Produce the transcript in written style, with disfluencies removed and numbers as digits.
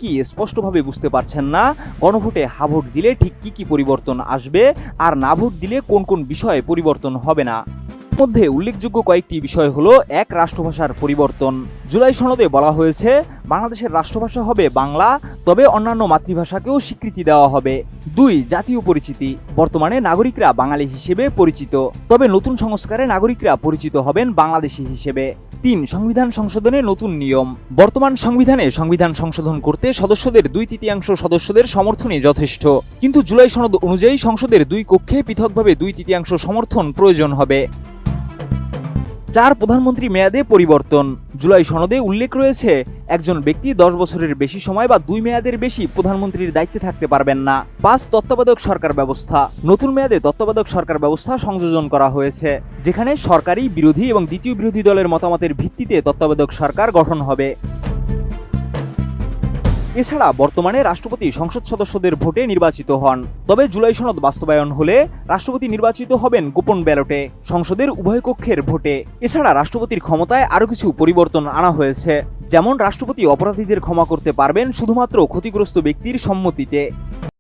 কি স্পষ্টভাবে বুঝতে পারছেন না গণভোটে হা ভোট দিলে ঠিক কি কি পরিবর্তন আসবে আর না ভোট দিলে কোন কোন বিষয়ে পরিবর্তন হবে না। মধ্যে উল্লেখযোগ্য কয়েকটি বিষয় হলো: এক, রাষ্ট্রভাষার পরিবর্তন। জুলাই সনদে বলা হয়েছে বাংলাদেশের রাষ্ট্রভাষা হবে বাংলা, তবে অন্যান্য মাতৃভাষাকেও স্বীকৃতি দেওয়া হবে। 2, জাতীয় পরিচিতি। বর্তমানে নাগরিকরা বাঙালি হিসেবে পরিচিত, তবে নতুন সংস্কারে নাগরিকরা পরিচিত হবেন বাংলাদেশী হিসেবে। 3, সংবিধান সংশোধনে নতুন নিয়ম। বর্তমান সংবিধানে সংবিধান সংশোধন করতে সদস্যদের 2/3 সদস্যদের সমর্থনই যথেষ্ট, কিন্তু জুলাই সনদ অনুযায়ী সংসদের 2 কক্ষে পৃথকভাবে 2/3 সমর্থন প্রয়োজন হবে। 4, প্রধানমন্ত্রী মেয়াদে পরিবর্তন। জুলাই সনদে উল্লেখ রয়েছে একজন ব্যক্তি 10 বছরের বেশি সময় বা 2 মেয়াদের বেশি প্রধানমন্ত্রীর দায়িত্বে থাকতে পারবেন না। 5, তত্ত্বাবধায়ক সরকার ব্যবস্থা। নতুন মেয়াদে তত্ত্বাবধায়ক সরকার ব্যবস্থা সংযোজন করা হয়েছে, যেখানে সরকারি, বিরোধী এবং দ্বিতীয় বিরোধী দলের মতামতের ভিত্তিতে তত্ত্বাবধায়ক সরকার গঠন হবে। এছাড়া বর্তমানে রাষ্ট্রপতি সংসদ সদস্যদের ভোটে নির্বাচিত হন, তবে জুলাই সনদ বাস্তবায়ন হলে রাষ্ট্রপতি নির্বাচিত হবেন গোপন ব্যালটে, সংসদের উভয় কক্ষের ভোটে। এছাড়া রাষ্ট্রপতির ক্ষমতায় আরও কিছু পরিবর্তন আনা হয়েছে, যেমন রাষ্ট্রপতি অপরাধীদের ক্ষমা করতে পারবেন শুধুমাত্র ক্ষতিগ্রস্ত ব্যক্তির সম্মতিতে।